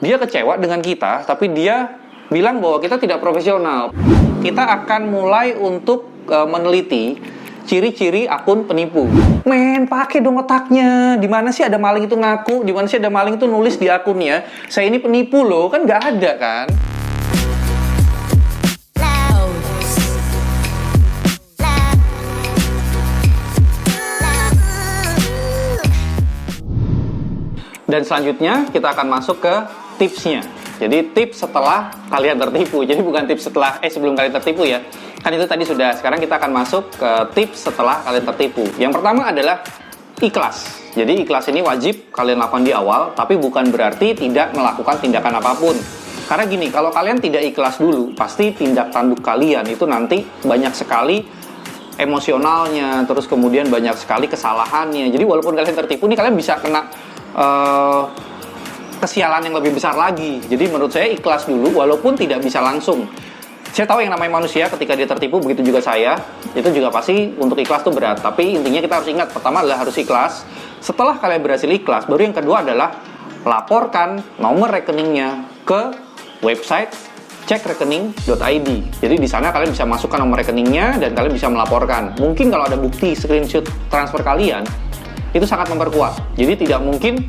Dia kecewa dengan kita, tapi dia bilang bahwa kita tidak profesional. Kita akan mulai untuk meneliti ciri-ciri akun penipu. Men, pakai dong otaknya. Di mana sih ada maling itu ngaku? Di mana sih ada maling itu nulis di akunnya? Saya ini penipu loh, kan nggak ada kan? Dan selanjutnya kita akan masuk ke tipsnya. Jadi tips setelah kalian tertipu. Jadi bukan tips setelah sebelum kalian tertipu ya. Kan itu tadi sudah. Sekarang kita akan masuk ke tips setelah kalian tertipu. Yang pertama adalah ikhlas. Jadi ikhlas ini wajib kalian lakukan di awal, tapi bukan berarti tidak melakukan tindakan apapun. Karena gini, kalau kalian tidak ikhlas dulu, pasti tindak tanduk kalian itu nanti banyak sekali emosionalnya, terus kemudian banyak sekali kesalahannya. Jadi walaupun kalian tertipu nih, kalian bisa kena kesialan yang lebih besar lagi. Jadi menurut saya ikhlas dulu walaupun tidak bisa langsung. Saya tahu yang namanya manusia ketika dia tertipu, begitu juga saya, itu juga pasti untuk ikhlas tuh berat. Tapi intinya kita harus ingat, pertama adalah harus ikhlas. Setelah kalian berhasil ikhlas, baru yang kedua adalah laporkan nomor rekeningnya ke website cekrekening.id. Jadi di sana kalian bisa masukkan nomor rekeningnya dan kalian bisa melaporkan. Mungkin kalau ada bukti screenshot transfer kalian, itu sangat memperkuat. Jadi tidak mungkin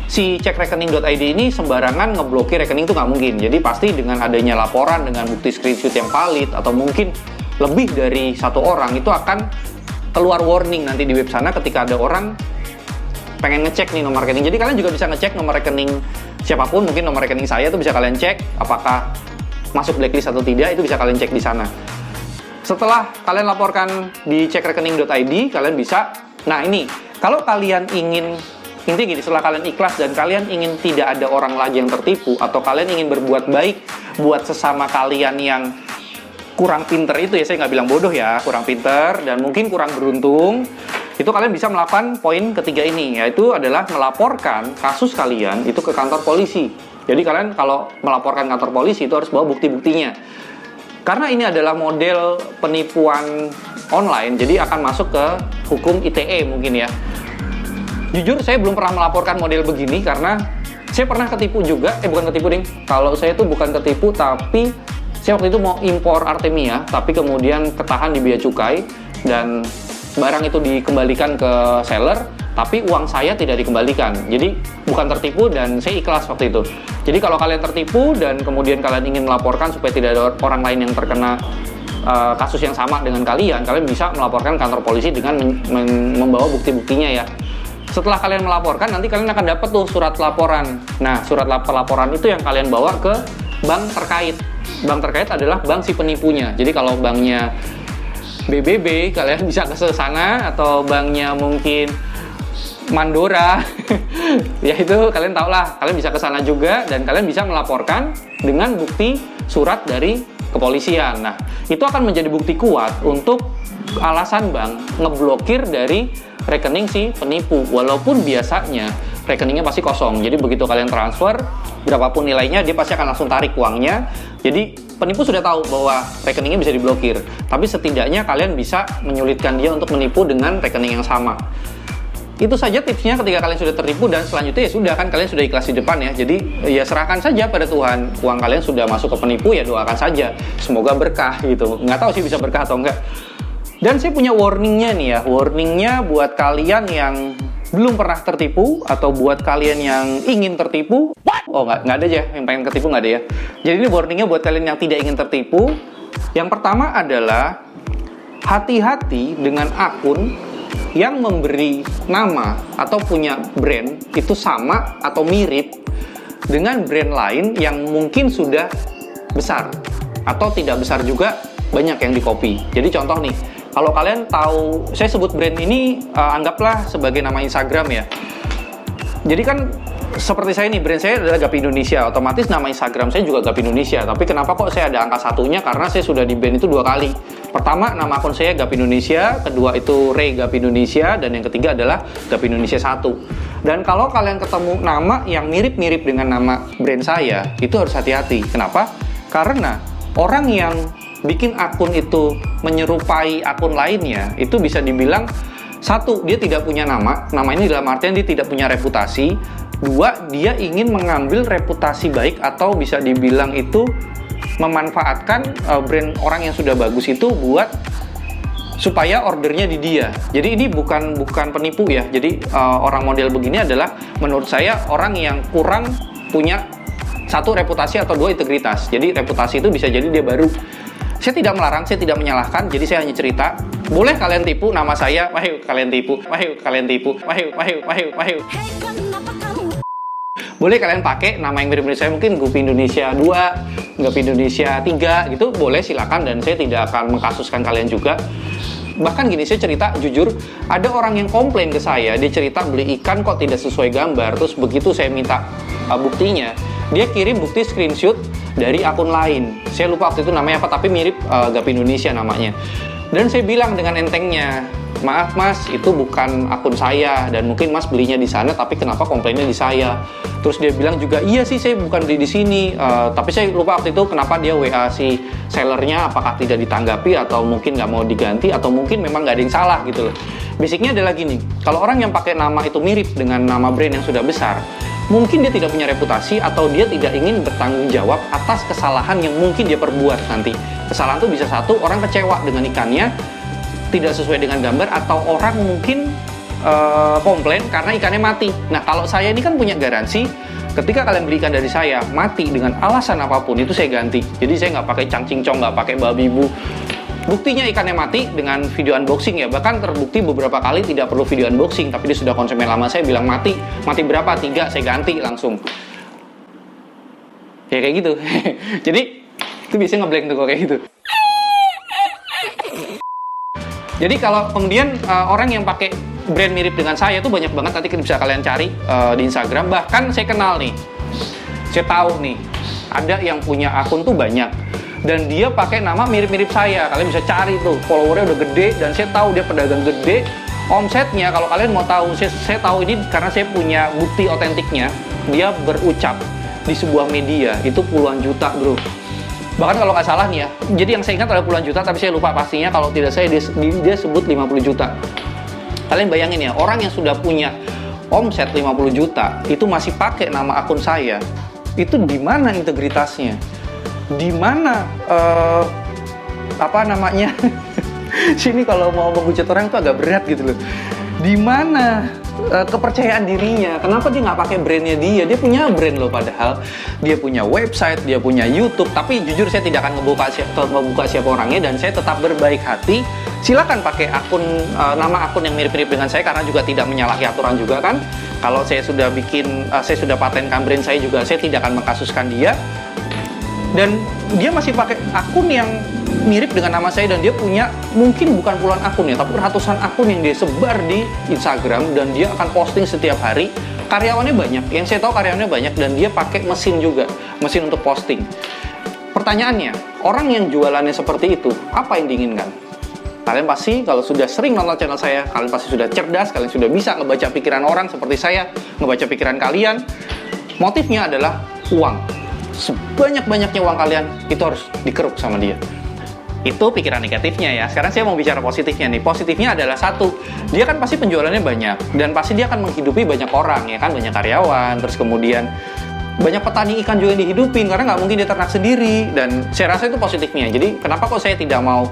si cekrekening.id ini sembarangan ngeblokir rekening, itu nggak mungkin. Jadi pasti dengan adanya laporan dengan bukti screenshot yang valid atau mungkin lebih dari satu orang, itu akan keluar warning nanti di web sana ketika ada orang pengen ngecek nih nomor rekening. Jadi kalian juga bisa ngecek nomor rekening siapapun, mungkin nomor rekening saya itu bisa kalian cek apakah masuk blacklist atau tidak, itu bisa kalian cek di sana. Setelah kalian laporkan di cekrekening.id, kalian bisa, nah ini, kalau kalian ingin, intinya gini, setelah kalian ikhlas dan kalian ingin tidak ada orang lagi yang tertipu, atau kalian ingin berbuat baik buat sesama kalian yang kurang pinter itu ya, saya nggak bilang bodoh ya, kurang pinter dan mungkin kurang beruntung, itu kalian bisa melakukan poin ketiga ini, yaitu adalah melaporkan kasus kalian itu ke kantor polisi. Jadi kalian kalau melaporkan kantor polisi itu harus bawa bukti-buktinya. Karena ini adalah model penipuan online, jadi akan masuk ke hukum ITE mungkin ya. Jujur saya belum pernah melaporkan model begini karena saya pernah ketipu juga, bukan ketipu ding. Kalau saya itu bukan ketipu, tapi saya waktu itu mau impor Artemia, tapi kemudian ketahan di bea cukai dan barang itu dikembalikan ke seller, tapi uang saya tidak dikembalikan. Jadi bukan tertipu dan saya ikhlas waktu itu. Jadi kalau kalian tertipu dan kemudian kalian ingin melaporkan supaya tidak ada orang lain yang terkena kasus yang sama dengan kalian bisa melaporkan kantor polisi dengan membawa bukti-buktinya ya. Setelah kalian melaporkan, nanti kalian akan dapat tuh surat laporan. Nah, surat laporan itu yang kalian bawa ke bank terkait. Bank terkait adalah bank si penipunya. Jadi kalau banknya BBB, kalian bisa ke sana, atau banknya mungkin Mandora, ya itu kalian tau lah, kalian bisa ke sana juga dan kalian bisa melaporkan dengan bukti surat dari kepolisian. Nah, itu akan menjadi bukti kuat untuk alasan bank ngeblokir dari rekening si penipu, walaupun biasanya rekeningnya pasti kosong. Jadi begitu kalian transfer berapapun nilainya, dia pasti akan langsung tarik uangnya. Jadi penipu sudah tahu bahwa rekeningnya bisa diblokir, tapi setidaknya kalian bisa menyulitkan dia untuk menipu dengan rekening yang sama. Itu saja tipsnya ketika kalian sudah tertipu, dan selanjutnya ya sudah, kan kalian sudah ikhlas di depan ya. Jadi ya serahkan saja pada Tuhan. Uang kalian sudah masuk ke penipu, ya doakan saja semoga berkah gitu. Nggak tahu sih bisa berkah atau enggak. Dan saya punya warningnya nih ya. Warningnya buat kalian yang belum pernah tertipu, atau buat kalian yang ingin tertipu. Oh nggak ada aja, yang pengen ketipu nggak ada ya. Jadi ini warningnya buat kalian yang tidak ingin tertipu. Yang pertama adalah hati-hati dengan akun yang memberi nama atau punya brand itu sama atau mirip dengan brand lain yang mungkin sudah besar atau tidak besar juga, banyak yang di-copy. Jadi contoh nih, kalau kalian tahu, saya sebut brand ini anggaplah sebagai nama Instagram ya. Jadi kan seperti saya nih, brand saya adalah Gapi Indonesia, otomatis nama Instagram saya juga Gapi Indonesia. Tapi kenapa kok saya ada angka satunya? Karena saya sudah di ban itu 2 kali. Pertama, nama akun saya Gapi Indonesia, kedua itu Ray Gapi Indonesia, dan yang ketiga adalah Gapi Indonesia 1. Dan kalau kalian ketemu nama yang mirip-mirip dengan nama brand saya, itu harus hati-hati. Kenapa? Karena orang yang bikin akun itu menyerupai akun lainnya, itu bisa dibilang Satu, dia tidak punya nama. Nama ini dalam artian dia tidak punya reputasi. Dua, dia ingin mengambil reputasi baik atau bisa dibilang itu memanfaatkan brand orang yang sudah bagus itu buat supaya ordernya di dia. Jadi ini bukan penipu ya. Jadi orang model begini adalah menurut saya orang yang kurang punya satu reputasi atau dua integritas. Jadi reputasi itu bisa jadi dia baru. Saya tidak melarang, saya tidak menyalahkan, jadi saya hanya cerita. Boleh kalian tipu nama saya, wahyu kalian tipu, wahyu kalian tipu, wahyu. Boleh kalian pakai nama yang mirip-mirip saya, mungkin Gupi Indonesia 2, Gupi Indonesia 3 gitu, boleh silakan, dan saya tidak akan mengkasuskan kalian juga. Bahkan gini, saya cerita jujur, ada orang yang komplain ke saya, dia cerita beli ikan kok tidak sesuai gambar, terus begitu saya minta buktinya, dia kirim bukti screenshot dari akun lain. Saya lupa waktu itu namanya apa, tapi mirip Gapi Indonesia namanya. Dan saya bilang dengan entengnya, maaf mas, itu bukan akun saya, dan mungkin mas belinya di sana, tapi kenapa komplainnya di saya? Terus dia bilang juga, iya sih saya bukan beli di sini, tapi saya lupa waktu itu kenapa dia WA si sellernya, apakah tidak ditanggapi, atau mungkin nggak mau diganti, atau mungkin memang nggak ada yang salah gitu loh. Basicnya adalah gini, kalau orang yang pakai nama itu mirip dengan nama brand yang sudah besar, mungkin dia tidak punya reputasi atau dia tidak ingin bertanggung jawab atas kesalahan yang mungkin dia perbuat nanti. Kesalahan itu bisa satu, orang kecewa dengan ikannya, tidak sesuai dengan gambar, atau orang mungkin komplain karena ikannya mati. Nah, kalau saya ini kan punya garansi, ketika kalian beli ikan dari saya, mati dengan alasan apapun, itu saya ganti. Jadi saya nggak pakai cangcingcong, nggak pakai babi bu. Buktinya ikannya mati dengan video unboxing ya, bahkan terbukti beberapa kali tidak perlu video unboxing, tapi dia sudah konsumen lama saya bilang mati berapa? 3, saya ganti langsung. Ya kayak gitu. Jadi itu biasanya ngeblank tuh kayak gitu. Jadi kalau kemudian orang yang pakai brand mirip dengan saya itu banyak banget, nanti bisa kalian cari di Instagram. Bahkan saya kenal nih, saya tahu nih, ada yang punya akun tuh banyak. Dan dia pakai nama mirip-mirip saya. Kalian bisa cari tuh, followernya udah gede, dan saya tahu dia pedagang gede. Omsetnya, kalau kalian mau tahu, saya tahu ini karena saya punya bukti otentiknya. Dia berucap di sebuah media, itu puluhan juta bro. Bahkan kalau nggak salah nih ya, jadi yang saya ingat adalah puluhan juta, tapi saya lupa pastinya. Kalau tidak saya, dia sebut 50 juta. Kalian bayangin ya, orang yang sudah punya omset 50 juta, itu masih pakai nama akun saya. Itu di mana integritasnya? Di mana sini kalau mau menghujat orang itu agak berat gitu loh. Di mana kepercayaan dirinya? Kenapa dia nggak pakai brandnya dia? Dia punya brand loh, padahal dia punya website, dia punya YouTube. Tapi jujur saya tidak akan ngebuka siapa orangnya, dan saya tetap berbaik hati. Silakan pakai akun nama akun yang mirip-mirip dengan saya, karena juga tidak menyalahi aturan juga kan. Kalau saya sudah saya sudah patenkan brand saya juga, saya tidak akan mengkasuskan dia. Dan dia masih pakai akun yang mirip dengan nama saya, dan dia punya mungkin bukan puluhan akun ya, tapi ratusan akun yang dia sebar di Instagram, dan dia akan posting setiap hari. Karyawannya banyak, yang saya tahu karyawannya banyak, dan dia pakai mesin juga, mesin untuk posting. Pertanyaannya, orang yang jualannya seperti itu, apa yang diinginkan? Kalian pasti kalau sudah sering nonton channel saya, kalian pasti sudah cerdas, kalian sudah bisa ngebaca pikiran orang seperti saya, ngebaca pikiran kalian. Motifnya adalah uang. Sebanyak-banyaknya uang kalian itu harus dikeruk sama dia. Itu pikiran negatifnya ya. Sekarang saya mau bicara positifnya nih. Positifnya adalah satu, dia kan pasti penjualannya banyak, dan pasti dia akan menghidupi banyak orang ya kan, banyak karyawan, terus kemudian banyak petani ikan juga yang dihidupin, karena nggak mungkin dia ternak sendiri. Dan saya rasa itu positifnya. Jadi kenapa kok saya tidak mau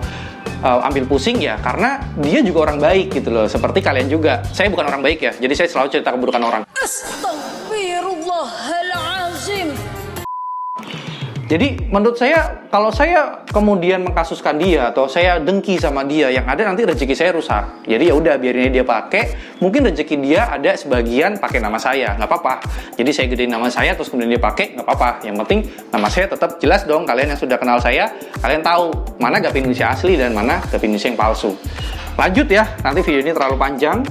ambil pusing ya, karena dia juga orang baik gitu loh, seperti kalian juga. Saya bukan orang baik ya, jadi saya selalu cerita keburukan orang. Astaghfirullahaladzim. Jadi menurut saya, kalau saya kemudian mengkasuskan dia atau saya dengki sama dia, yang ada nanti rezeki saya rusak. Jadi ya udah, biarin dia pakai. Mungkin rezeki dia ada sebagian pakai nama saya, nggak apa-apa. Jadi saya gedein nama saya, terus kemudian dia pakai, nggak apa-apa. Yang penting nama saya tetap jelas dong. Kalian yang sudah kenal saya, kalian tahu mana Gapi Indonesia asli dan mana Gapi Indonesia yang palsu. Lanjut ya, nanti video ini terlalu panjang.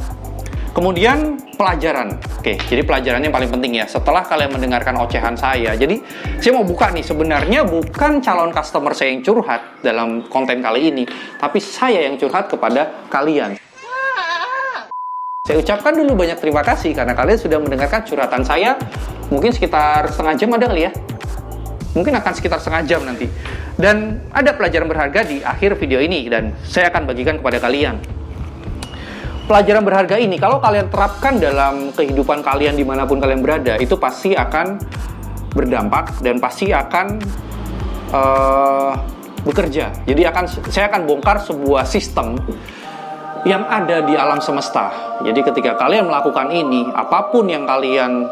Kemudian pelajaran. Oke, jadi pelajarannya yang paling penting ya. Setelah kalian mendengarkan ocehan saya, jadi saya mau buka nih, sebenarnya bukan calon customer saya yang curhat dalam konten kali ini, tapi saya yang curhat kepada kalian. Saya ucapkan dulu banyak terima kasih karena kalian sudah mendengarkan curhatan saya. Mungkin sekitar setengah jam ada kali ya. Mungkin akan sekitar setengah jam nanti. Dan ada pelajaran berharga di akhir video ini, dan saya akan bagikan kepada kalian. pelajaran berharga ini kalau kalian terapkan dalam kehidupan kalian dimanapun kalian berada, itu pasti akan berdampak dan pasti akan bekerja. Jadi saya akan bongkar sebuah sistem yang ada di alam semesta. Jadi ketika kalian melakukan ini, apapun yang kalian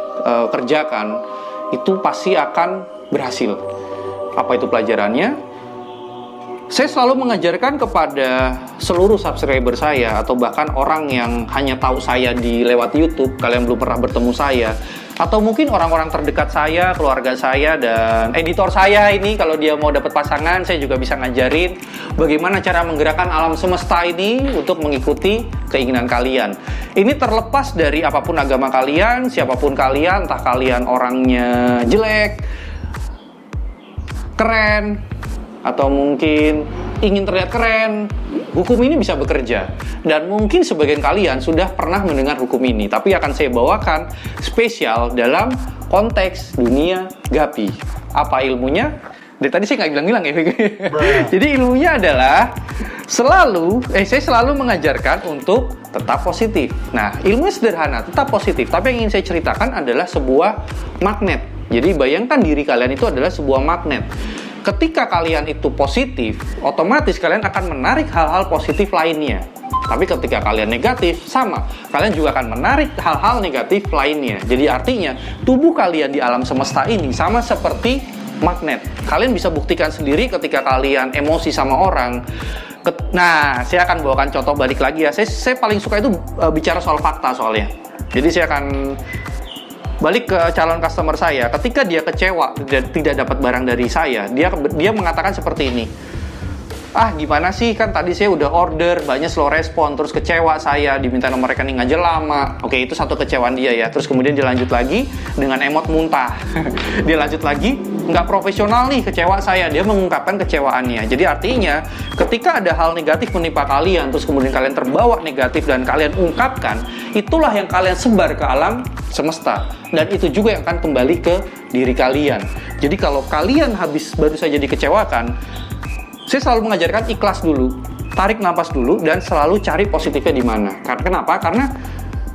kerjakan, itu pasti akan berhasil. Apa itu pelajarannya? Saya selalu mengajarkan kepada seluruh subscriber saya, atau bahkan orang yang hanya tahu saya lewat YouTube, kalian belum pernah bertemu saya, atau mungkin orang-orang terdekat saya, keluarga saya, dan editor saya ini, kalau dia mau dapat pasangan, saya juga bisa ngajarin bagaimana cara menggerakkan alam semesta ini untuk mengikuti keinginan kalian. Ini terlepas dari apapun agama kalian, siapapun kalian, entah kalian orangnya jelek, keren, atau mungkin ingin terlihat keren, hukum ini bisa bekerja. Dan mungkin sebagian kalian sudah pernah mendengar hukum ini, tapi akan saya bawakan spesial dalam konteks dunia gapi. Apa ilmunya? Dari tadi saya nggak bilang-bilang ya. Jadi ilmunya adalah saya selalu mengajarkan untuk tetap positif. Nah, ilmunya sederhana, tetap positif. Tapi yang ingin saya ceritakan adalah sebuah magnet. Jadi bayangkan diri kalian itu adalah sebuah magnet. Ketika kalian itu positif, otomatis kalian akan menarik hal-hal positif lainnya. Tapi ketika kalian negatif, sama. Kalian juga akan menarik hal-hal negatif lainnya. Jadi artinya, tubuh kalian di alam semesta ini sama seperti magnet. Kalian bisa buktikan sendiri ketika kalian emosi sama orang. Nah, saya akan bawakan contoh balik lagi ya. Saya paling suka itu bicara soal fakta soalnya. Jadi saya akan balik ke calon customer saya. Ketika dia kecewa dan tidak dapat barang dari saya, dia mengatakan seperti ini. Ah, gimana sih, kan tadi saya udah order, banyak slow respon, terus kecewa saya, diminta nomor rekening aja lama. Oke, itu satu kecewaan dia ya. Terus kemudian dia lanjut lagi dengan emot muntah. Dia lanjut lagi, nggak profesional nih, kecewa saya. Dia mengungkapkan kecewaannya. Jadi artinya, ketika ada hal negatif menimpa kalian, terus kemudian kalian terbawa negatif dan kalian ungkapkan, itulah yang kalian sebar ke alam semesta. Dan itu juga yang akan kembali ke diri kalian. Jadi kalau kalian baru saja dikecewakan, saya selalu mengajarkan ikhlas dulu, tarik napas dulu, dan selalu cari positifnya di mana. Kenapa? Karena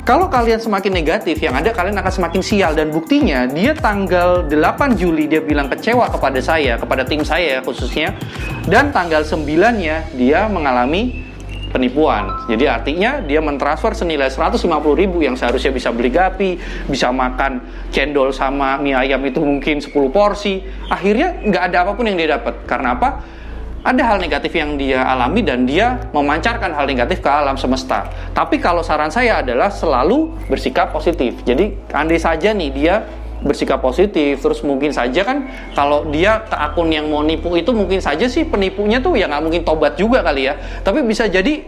kalau kalian semakin negatif, yang ada kalian akan semakin sial. Dan buktinya, dia tanggal 8 Juli dia bilang kecewa kepada saya, kepada tim saya khususnya. Dan tanggal 9-nya dia mengalami penipuan. Jadi artinya dia mentransfer senilai 150.000 yang seharusnya bisa beli gapi, bisa makan cendol sama mie ayam itu mungkin 10 porsi. Akhirnya nggak ada apapun yang dia dapat. Karena apa? Ada hal negatif yang dia alami dan dia memancarkan hal negatif ke alam semesta. Tapi kalau saran saya adalah selalu bersikap positif. Jadi andai saja nih dia bersikap positif, terus mungkin saja kan kalau dia ke akun yang mau nipu itu mungkin saja sih penipunya tuh ya nggak mungkin tobat juga kali ya. Tapi bisa jadi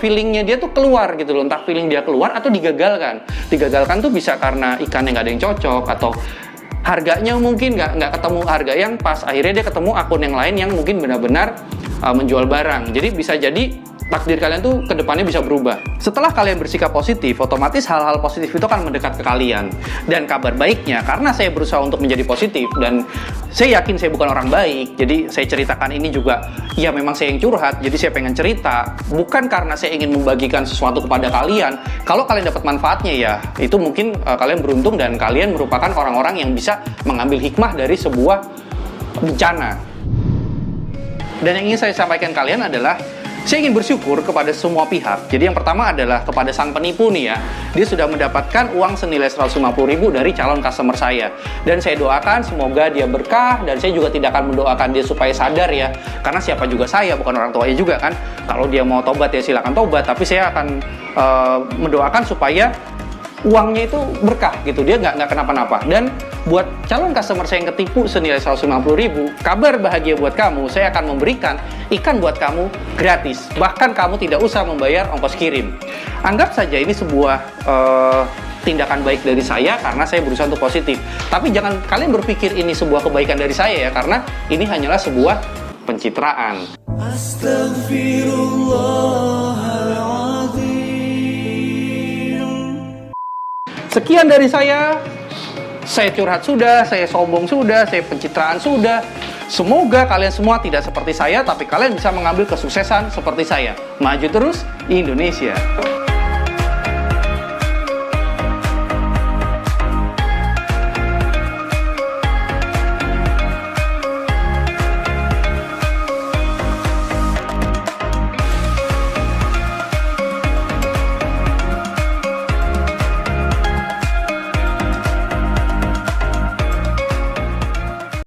feelingnya dia tuh keluar gitu loh. Entah feeling dia keluar atau digagalkan. Digagalkan tuh bisa karena ikannya nggak ada yang cocok, atau harganya mungkin nggak ketemu harga yang pas. Akhirnya dia ketemu akun yang lain yang mungkin benar-benar menjual barang. Jadi bisa jadi takdir kalian tuh kedepannya bisa berubah. Setelah kalian bersikap positif, otomatis hal-hal positif itu akan mendekat ke kalian. Dan kabar baiknya, karena saya berusaha untuk menjadi positif dan saya yakin saya bukan orang baik, jadi saya ceritakan ini juga, ya memang saya yang curhat, jadi saya pengen cerita, bukan karena saya ingin membagikan sesuatu kepada kalian. Kalau kalian dapat manfaatnya ya, itu mungkin kalian beruntung dan kalian merupakan orang-orang yang bisa mengambil hikmah dari sebuah bencana. Dan yang ingin saya sampaikan kalian adalah, saya ingin bersyukur kepada semua pihak. Jadi yang pertama adalah kepada sang penipu nih ya. Dia sudah mendapatkan uang senilai 150.000 dari calon customer saya. Dan saya doakan semoga dia berkah, dan saya juga tidak akan mendoakan dia supaya sadar ya. Karena siapa juga saya, bukan orang tuanya juga kan. Kalau dia mau tobat ya silakan tobat, tapi saya akan mendoakan supaya uangnya itu berkah gitu, dia nggak kenapa-napa. Dan buat calon customer saya yang ketipu senilai 150.000, kabar bahagia buat kamu, saya akan memberikan ikan buat kamu gratis, bahkan kamu tidak usah membayar ongkos kirim. Anggap saja ini sebuah tindakan baik dari saya karena saya berusaha untuk positif. Tapi jangan kalian berpikir ini sebuah kebaikan dari saya ya, karena ini hanyalah sebuah pencitraan. Astagfirullahaladzim. Sekian dari saya curhat sudah, saya sombong sudah, saya pencitraan sudah. Semoga kalian semua tidak seperti saya, tapi kalian bisa mengambil kesuksesan seperti saya. Maju terus, Indonesia!